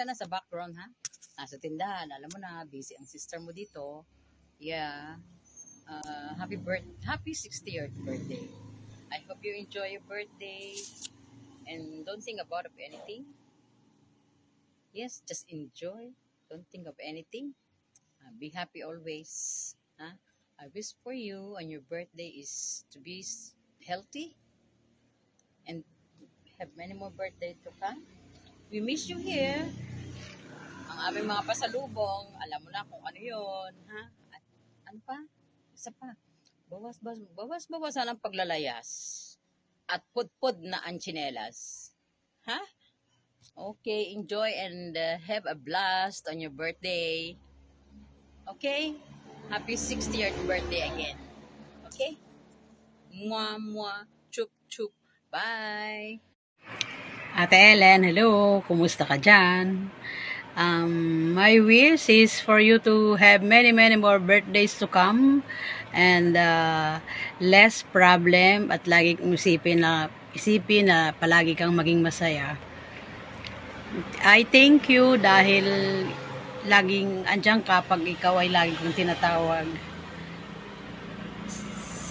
pasensya na sa background ha. Nasa tindahan, alam mo na, busy ang sister mo dito. Yeah. Happy 60th birthday. I hope you enjoy your birthday and don't think about of anything. Yes, just enjoy. Don't think of anything. Be happy always. Huh? I wish for you on your birthday is to be healthy and have many more birthdays to come. We miss you here. Ang aming mga pasalubong, alam mo na kung ano yon, ha? At ano pa? Isa pa. Bawas-bawasan ang paglalayas. At pudpud na ang tsinelas. Ha? Okay, enjoy and have a blast on your birthday. Okay? Happy 60th birthday again. Okay? Mwah, mwah, chup, chup. Bye! Ate Ellen, hello. Kumusta ka dyan? My wish is for you to have many more birthdays to come and less problem at lagi kong isipin na palagi kang maging masaya. I thank you dahil laging andyan ka pag ikaw ay lagi kong tinatawag.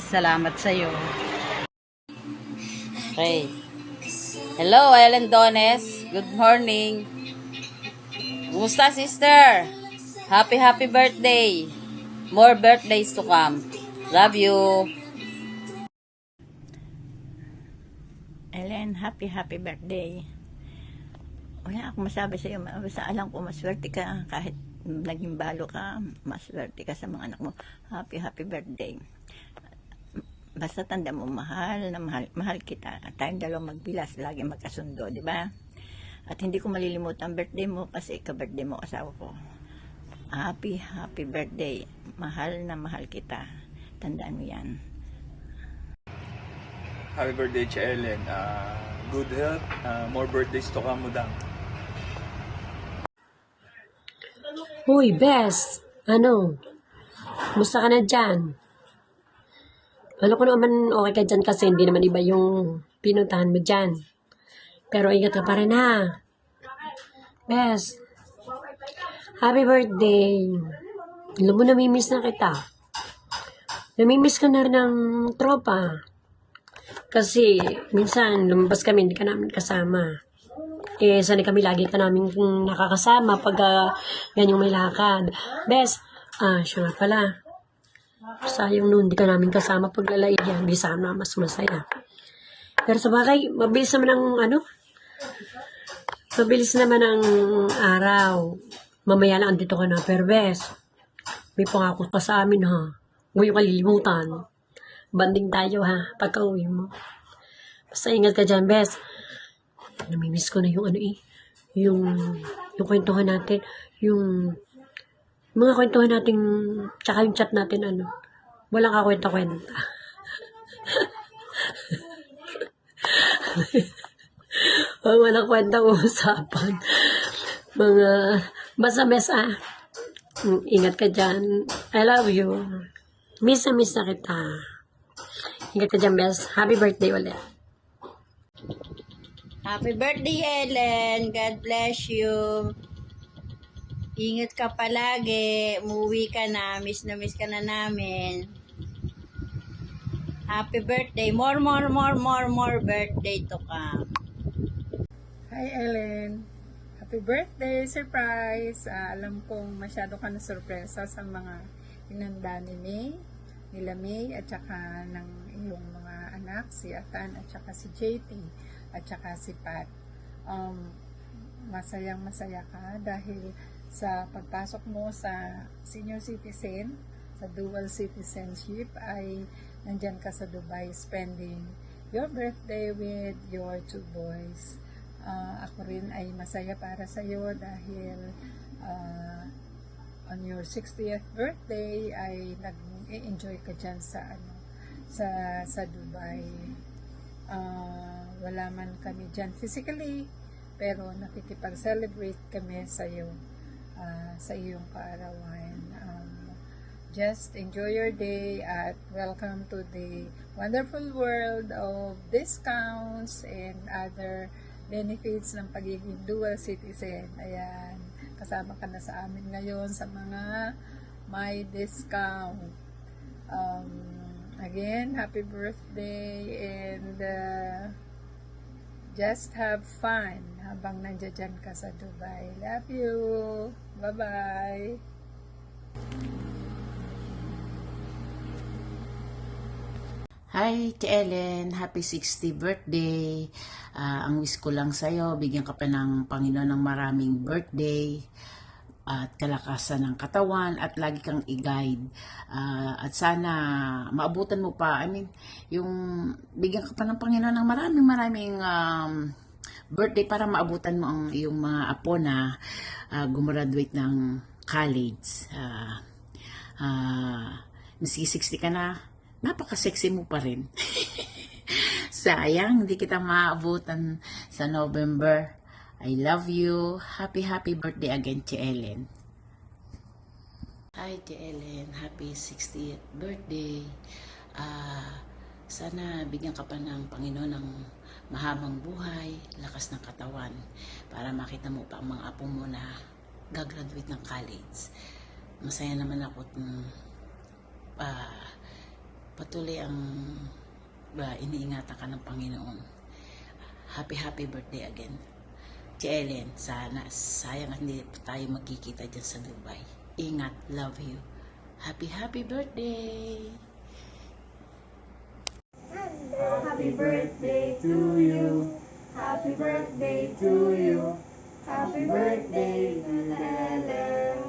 Salamat sa iyo. Okay. Hello, Ellen Dones. Good morning. Kumusta, sister? Happy birthday. More birthdays to come. Love you. Ellen, happy birthday. Wala akong masabi sa iyo. Basta alam ko maswerte ka. Kahit naging balo ka, maswerte ka sa mga anak mo. Happy birthday. Basta tanda mo, mahal kita. Tayong dalawang magbilas, lagi magkasundo, di ba? At hindi ko malilimutan ang birthday mo kasi ka-birthday mo asawa ko. Happy birthday. Mahal na mahal kita. Tandaan mo yan. Happy birthday, Ellen. Good health. More birthdays to come, Mudang. Uy, Bes! Musta ka na dyan? Alam ko naman okay ka dyan kasi hindi naman iba yung pinuntahan mo dyan. Pero ingat ka pa rin ha. Bes, happy birthday. Alam mo, namimiss na kita. Namimiss ka na rin ng tropa. Kasi minsan lumabas kami, hindi ka namin kasama. Sanay kami lagi ka namin nakakasama pag yan yung may lakad. Bes, siya nga pala. Sayang noon, hindi ka namin kasama pag lalaiyan. Di sana mas masaya. Pero sa bagay, mabilis naman ang araw. Mamaya lang andito ka na. Pero Bes, may pangako ka sa amin ha. Huwag yung kalilimutan. Banding tayo ha, pagka uwi mo. Basta ingat ka dyan, Bes. Namimiss ko na yung kwentuhan natin, yung mga kwentuhan natin, tsaka yung chat natin, walang kakwenta-kwenta. Walang kwenta usapan. Basta ingat ka dyan. I love you. Miss na kita. Ingat ka dyan, Bes. Happy birthday ulit. Happy birthday, Ellen. God bless you. Ingat ka palagi. Umuwi ka na. Miss ka na namin. Happy birthday. More birthday to come. Hi, Ellen. Happy birthday. Surprise. Alam kong masyado ka na sorpresa sa mga inanda nila May at saka ng iyong mga anak, si Atan at saka si JT at saka si Pat. Masayang-masaya ka dahil sa pagpasok mo sa senior citizen, sa dual citizenship, ay nandyan ka sa Dubai spending your birthday with your two boys. Ako rin ay masaya para sa iyo dahil on your 60th birthday ay nag-enjoy ka dyan sa Dubai. Wala man kami dyan physically, pero nakikipag-celebrate kami sa iyong kaarawan. Just enjoy your day at welcome to the wonderful world of discounts and other benefits ng pagiging dual citizen. Ayan, kasama ka na sa amin ngayon sa mga may discount. Again, happy birthday, and just have fun habang nandiyan ka sa Dubai. Love you! Bye-bye! Hi, Ate Ellen. Happy 60th birthday. Ang wish ko lang sa'yo, bigyan ka pa ng Panginoon ng maraming birthday at kalakasan ng katawan at lagi kang i-guide. At sana maabutan mo pa, yung bigyan ka pa ng Panginoon ng maraming birthday para maabutan mo ang iyong mga apo na gumraduate ng college. Maski 60 ka na, napaka-sexy mo pa rin. Sayang, hindi kita maabutan sa November. I love you. Happy birthday again, Ate Ellen. Hi, Ate Ellen. Happy 60th birthday. Sana bigyan ka pa ng Panginoon ng mahabang buhay, lakas ng katawan, para makita mo pa ang mga apo mo na gagraduate ng college. Masaya naman ako patuloy ang iniingatan ka ng Panginoon. Happy birthday again. Ate Ellen, sana, sayang hindi tayo magkikita dyan sa Dubai. Ingat, love you. Happy birthday! Happy birthday to you. Happy birthday to you. Happy birthday to Ellen.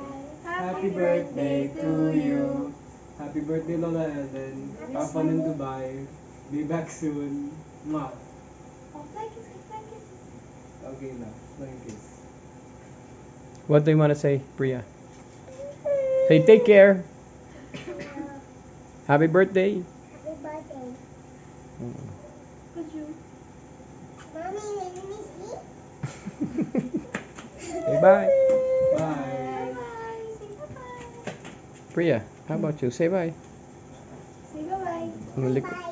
Happy birthday to you. Happy birthday, Lola Ellen. Have fun in Dubai. Be back soon. Mwah. Okay na. Thank you. What do you want to say, Priya? Say take care. Happy birthday. Happy birthday. Could you? Mommy, let me see. Say bye. Bye. Bye. Say bye-bye. Priya, how about you? Say bye. Say bye-bye. Ang lik- Bye.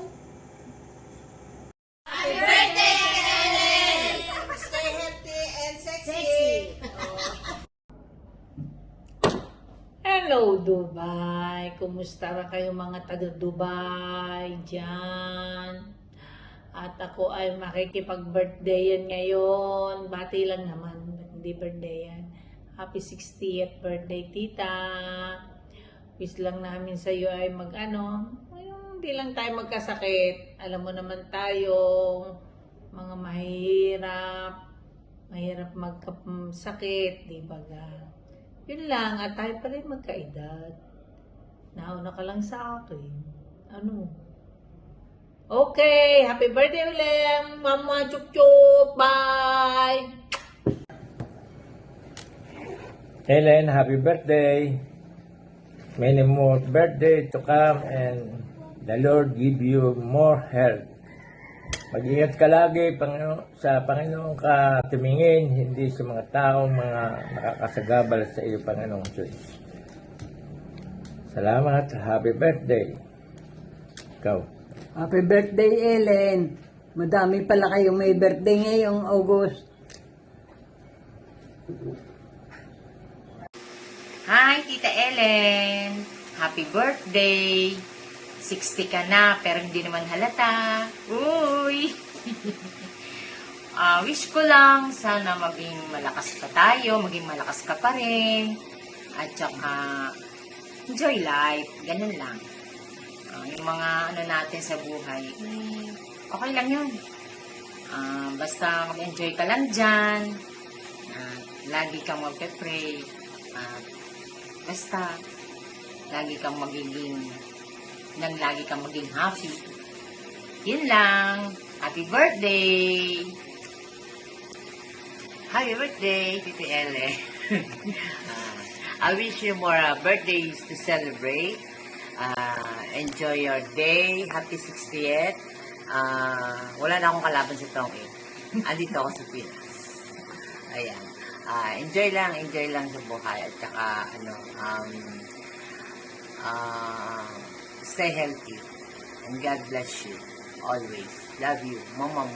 Hello, Dubai! Kumusta ba kayo mga taga-Dubai dyan? At ako ay makikipag-birthday ngayon. Bati lang naman, hindi birthday yan. Happy 60th birthday, tita! Wish lang namin sa iyo ay hindi lang tayo magkasakit. Alam mo naman tayo, mga mahirap magkasakit, di ba ga? Yun lang, at tayo pa rin magkaedad. Nauna ka lang sa akin. Okay, happy birthday ulit, Mama Chup-Chup! Bye! Helen, happy birthday. Many more birthday to come and the Lord give you more health. Mag-ingat ka lagi sa Panginoon ka tumingin, hindi sa mga taong mga nakakasagabal sa iyo, Panginoong Diyos. Salamat. Happy birthday. Ikaw. Happy birthday, Ellen. Madami pala kayong may birthday ngayong August. Hi, Tita Ellen! Happy birthday! 60 ka na, pero hindi naman halata. Uy! Wish ko lang, sana maging malakas pa tayo, maging malakas ka pa rin. At saka, enjoy life. Ganun lang. Yung mga natin sa buhay, okay lang yun. Basta mag-enjoy ka lang dyan. Lagi kang magpe-pray. Basta, lagi kang maging happy. Yun lang. Happy birthday! Happy birthday, Titi Ellen. I wish you more birthdays to celebrate. Enjoy your day. Happy 60th. Wala na akong kalaban sa taong andito ako sa Pinas. Ayan. Enjoy lang sa buhay. At saka, stay healthy. And God bless you. Always. Love you. Mama.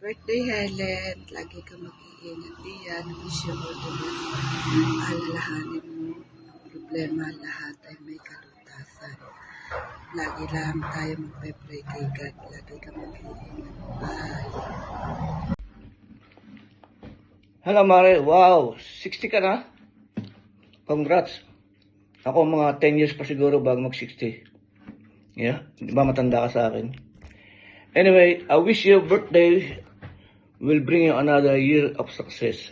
birthday, Helen. Lagi ka mag-iingat diyan. Wish you all the best. Alalahanin mo, problema lahat ay may kalutasan. Lagi lang tayo magpe-pray kay God. Lagi ka mag-iingat. Bye. Hello, Mare. Wow, 60 ka na? Congrats. Ako mga 10 years pa siguro bago mag-60. Yeah? Di ba matanda ka sa akin? Anyway, I wish your birthday will bring you another year of success.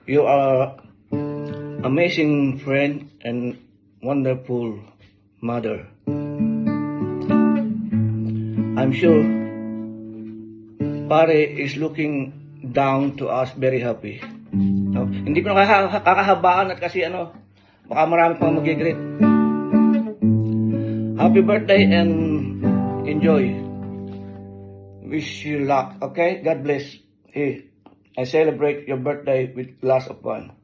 You are amazing friend and wonderful mother. I'm sure Pare is looking down to us very happy. No? Hindi ko kakahabaan at kasi baka marami pang mag-greet. Happy birthday and enjoy. Wish you luck, okay? God bless. Hey, I celebrate your birthday with glass of wine.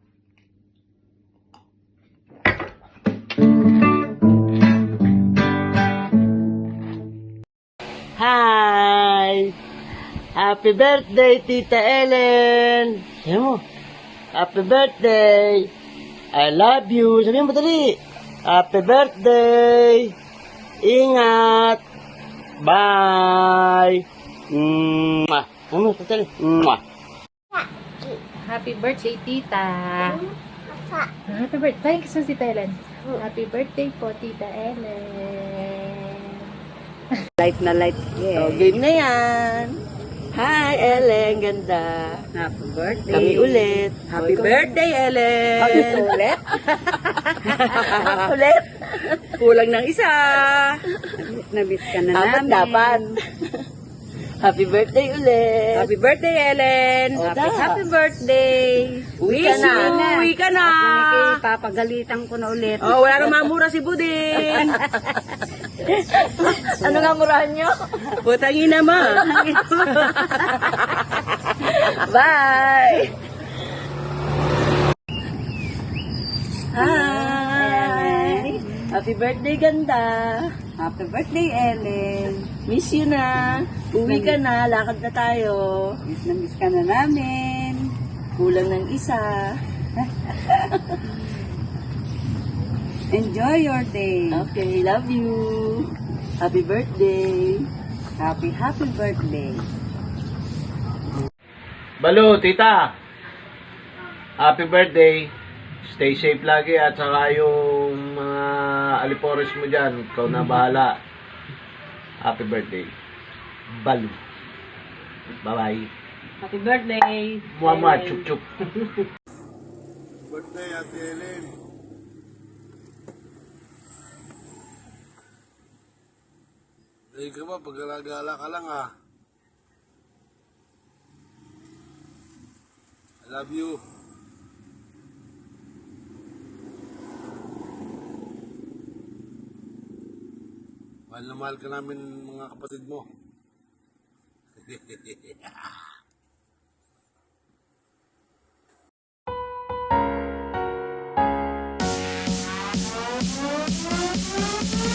Hi! Happy birthday, Tita Ellen! Sabi mo, happy birthday! I love you! Sabi mo dali! Happy birthday! Ingat! Bye! Mwah! Sabi mo, Tita Ellen! Mwah! Happy birthday, Tita! Happy birthday! Thank you, Tita Ellen. Happy birthday po, Tita Ellen! Light na light. Yeah. So, game na yan! Hi, Ellen. Ganda. Happy birthday. Kami ulit. Happy birthday, Ellen. Ulit? Ulit. Kulang ng isa. Nabit ka na Apat namin. dapat. Happy birthday ulit. Happy birthday, Ellen. Happy birthday. Uwi ka na. Uwi ka na. Papagalitan ko na ulit. Oh, wala nang mamura si Budin. Ano nga murahan nyo? Putangin naman. Bye. Hi. Happy birthday, ganda. Happy birthday, Ellen. Miss you na. Uwi ka na. Lakad na tayo. Miss na miss ka na namin. Kulang ng isa. Enjoy your day. Okay, love you. Happy birthday. Happy birthday. Balu, tita. Happy birthday. Stay safe lagi at saka yung mga alipores mo dyan, ikaw na bahala. Happy birthday. Balu. Bye-bye. Happy birthday! Muamma, chup-chup. Birthday, Ate Ellen. Dahil ka ba, pag-alagala ka lang I love you. Mahal na mahal ka namin mga kapatid mo.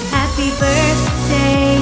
Happy birthday